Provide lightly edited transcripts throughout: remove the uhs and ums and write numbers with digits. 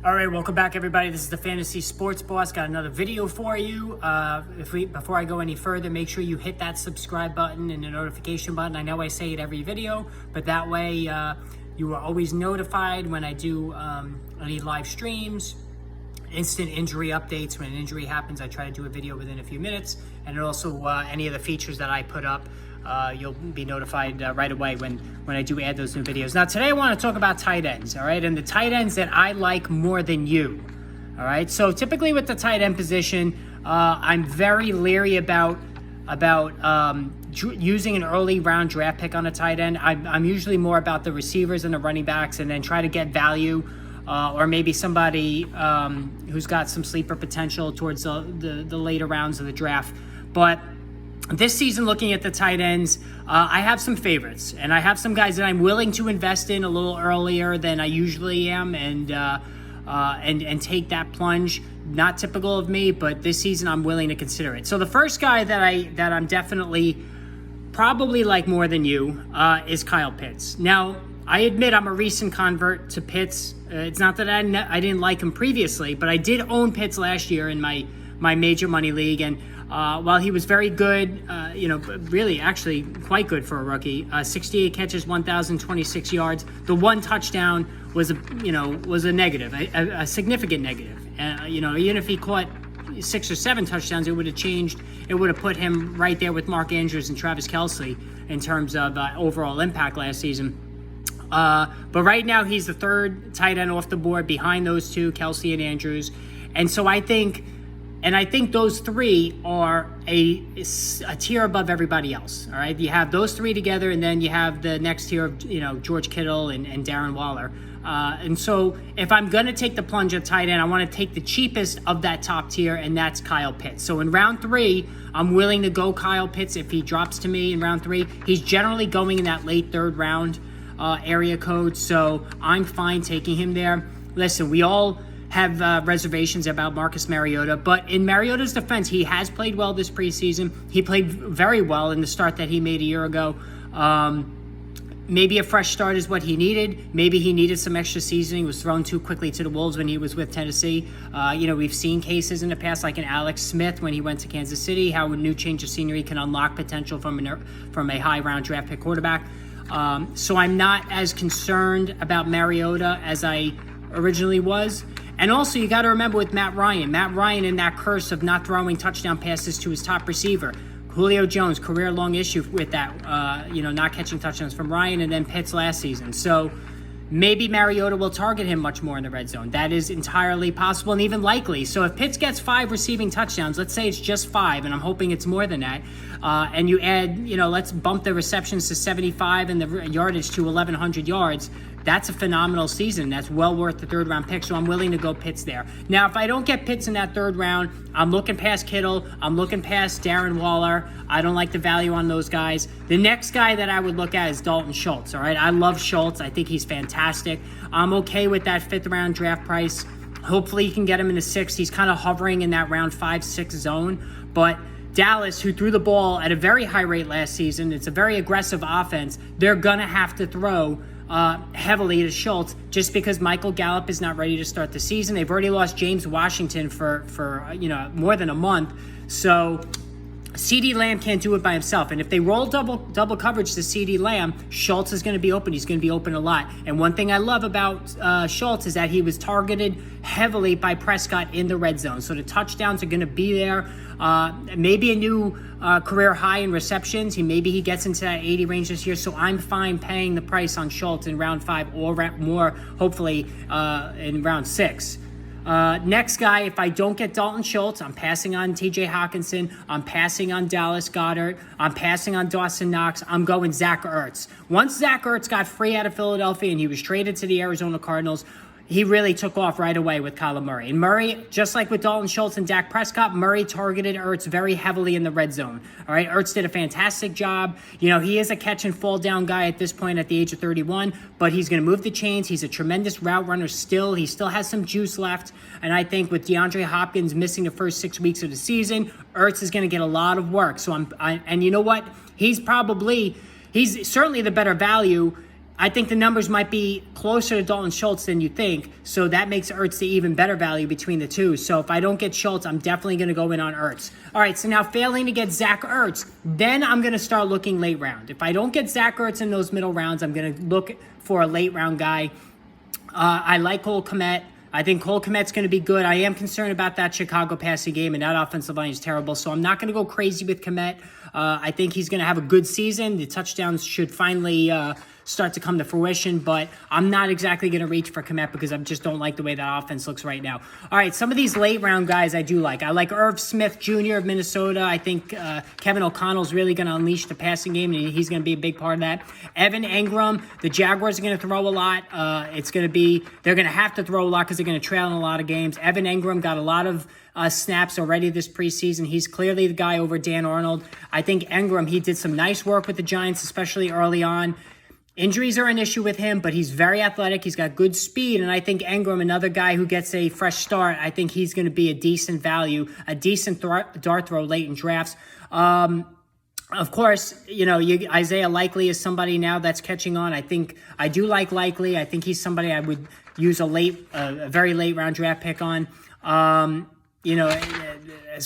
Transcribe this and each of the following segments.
All right, welcome back, everybody. This is the Fantasy Sports Boss. Got another video for you. Before I go any further, make sure you hit that subscribe button and the notification button. I know I say it every video, but that way you are always notified when I do any live streams, instant injury updates. When an injury happens, I try to do a video within a few minutes, and also any of the features that I put up. You'll be notified right away when I do add those new videos. Now, today I want to talk about tight ends, all right? And the tight ends that I like more than you, all right? So typically with the tight end position, I'm very leery about using an early round draft pick on a tight end. I'm usually more about the receivers and the running backs, and then try to get value or maybe somebody who's got some sleeper potential towards the later rounds of the draft. But this season, looking at the tight ends, I have some favorites, and I have some guys that I'm willing to invest in a little earlier than I usually am, and take that plunge. Not typical of me, but this season I'm willing to consider it. So the first guy that I'm definitely probably like more than you is Kyle Pitts. Now, I admit I'm a recent convert to Pitts. It's not that I didn't like him previously, but I did own Pitts last year in my major money league, and while he was very good, really actually quite good for a rookie, 68 catches, 1,026 yards. The one touchdown was a negative, a significant negative. Even if he caught 6 or 7 touchdowns, it would have changed. It would have put him right there with Mark Andrews and Travis Kelce in terms of overall impact last season. But right now he's the third tight end off the board behind those two, Kelce and Andrews. And so I think those three are a tier above everybody else. All right, you have those three together, and then you have the next tier of George Kittle and Darren Waller. And so if I'm going to take the plunge at tight end, I want to take the cheapest of that top tier, and that's Kyle Pitts. So in round 3, I'm willing to go Kyle Pitts if he drops to me in round 3. He's generally going in that late 3rd round area code, so I'm fine taking him there. Listen, we all have reservations about Marcus Mariota, but in Mariota's defense, he has played well this preseason. He played very well in the start that he made a year ago. Maybe a fresh start is what he needed. Maybe he needed some extra seasoning. He was thrown too quickly to the Wolves when he was with Tennessee. We've seen cases in the past, like in Alex Smith when he went to Kansas City, how a new change of scenery can unlock potential from a high round draft pick quarterback. So I'm not as concerned about Mariota as I originally was. And also, you got to remember with Matt Ryan in that curse of not throwing touchdown passes to his top receiver. Julio Jones, career-long issue with that, not catching touchdowns from Ryan, and then Pitts last season. So maybe Mariota will target him much more in the red zone. That is entirely possible and even likely. So if Pitts gets 5 receiving touchdowns, let's say it's just 5, and I'm hoping it's more than that, and you add, let's bump the receptions to 75 and the yardage to 1,100 yards, that's a phenomenal season. That's well worth the 3rd round pick, so I'm willing to go Pitts there. Now, if I don't get Pitts in that 3rd round, I'm looking past Kittle. I'm looking past Darren Waller. I don't like the value on those guys. The next guy that I would look at is Dalton Schultz, all right? I love Schultz. I think he's fantastic. I'm okay with that 5th round draft price. Hopefully you can get him in the 6th. He's kind of hovering in that round 5-6 zone, but Dallas, who threw the ball at a very high rate last season, it's a very aggressive offense. They're going to have to throw heavily to Schultz just because Michael Gallup is not ready to start the season. They've already lost James Washington for more than a month. So CeeDee Lamb can't do it by himself. And if they roll double coverage to CeeDee Lamb, Schultz is going to be open. He's going to be open a lot. And one thing I love about Schultz is that he was targeted heavily by Prescott in the red zone. So the touchdowns are going to be there. Maybe a new career high in receptions. Maybe he gets into that 80 range this year. So I'm fine paying the price on Schultz in round 5 or more, hopefully, in round 6. Next guy, if I don't get Dalton Schultz, I'm passing on TJ Hawkinson. I'm passing on Dallas Goedert. I'm passing on Dawson Knox. I'm going Zach Ertz. Once Zach Ertz got free out of Philadelphia and he was traded to the Arizona Cardinals, he really took off right away with Kyler Murray. And Murray, just like with Dalton Schultz and Dak Prescott, Murray targeted Ertz very heavily in the red zone. All right, Ertz did a fantastic job. He is a catch and fall down guy at this point at the age of 31, but he's going to move the chains. He's a tremendous route runner still. He still has some juice left. And I think with DeAndre Hopkins missing the first 6 weeks of the season, Ertz is going to get a lot of work. So and you know what? He's certainly the better value I think the numbers might be closer to Dalton Schultz than you think, so that makes Ertz the even better value between the two. So if I don't get Schultz, I'm definitely going to go in on Ertz. All right, so now failing to get Zach Ertz, then I'm going to start looking late round. If I don't get Zach Ertz in those middle rounds, I'm going to look for a late round guy. I like Cole Kmet. I think Cole Kmet's going to be good. I am concerned about that Chicago passing game, and that offensive line is terrible, so I'm not going to go crazy with Kmet. I think he's going to have a good season. The touchdowns should finally start to come to fruition, but I'm not exactly going to reach for Kmet because I just don't like the way that offense looks right now. All right, some of these late round guys I do like. I like Irv Smith Jr. of Minnesota. I think Kevin O'Connell's really going to unleash the passing game, and he's going to be a big part of that. Evan Engram, the Jaguars are going to throw a lot. They're going to have to throw a lot because they're going to trail in a lot of games. Evan Engram got a lot of snaps already this preseason. He's clearly the guy over Dan Arnold. I think Engram, he did some nice work with the Giants, especially early on. Injuries are an issue with him, but he's very athletic. He's got good speed, and I think Engram, another guy who gets a fresh start, I think he's going to be a decent value, a decent dart throw late in drafts. Of course, Isaiah Likely is somebody now that's catching on. I do like Likely. I think he's somebody I would use a very late round draft pick on. As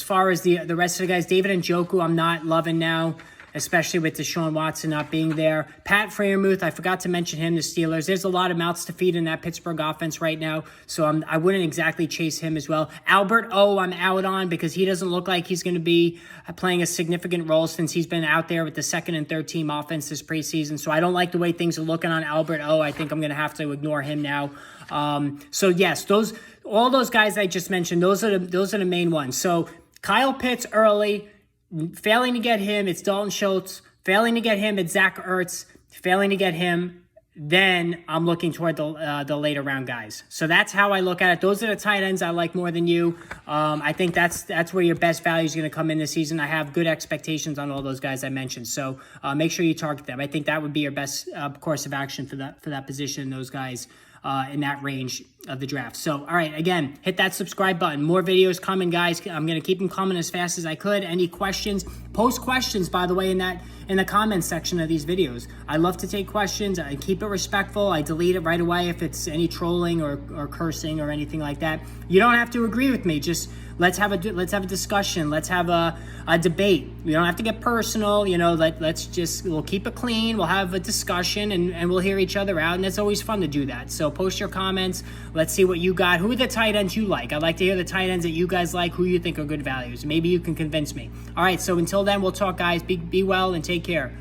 far as the rest of the guys, David Njoku, I'm not loving now, especially with Deshaun Watson not being there. Pat Freiermuth, I forgot to mention him, the Steelers. There's a lot of mouths to feed in that Pittsburgh offense right now, so I wouldn't exactly chase him as well. Albert O, I'm out on because he doesn't look like he's going to be playing a significant role since he's been out there with the second and third team offense this preseason, so I don't like the way things are looking on Albert O. I think I'm going to have to ignore him now. So yes, all those guys I just mentioned, those are the main ones. So Kyle Pitts early. Failing to get him, it's Dalton Schultz. Failing to get him, it's Zach Ertz. Failing to get him, then I'm looking toward the later round guys. So that's how I look at it. Those are the tight ends I like more than you. I think that's where your best value is going to come in this season. I have good expectations on all those guys I mentioned. So make sure you target them. I think that would be your best course of action for that position, those guys in that range of the draft. So, all right, again, hit that subscribe button. More videos coming, guys. I'm going to keep them coming as fast as I could. Any questions? Post questions, by the way, in the comments section of these videos. I love to take questions. I keep it respectful. I delete it right away if it's any trolling or cursing or anything like that. You don't have to agree with me. Just let's have a discussion. Let's have a debate. We don't have to get personal. We'll keep it clean. We'll have a discussion and we'll hear each other out. And it's always fun to do that. So post your comments. Let's see what you got. Who are the tight ends you like? I'd like to hear the tight ends that you guys like, who you think are good values. Maybe you can convince me. All right, so until then, we'll talk, guys. Be well and take care.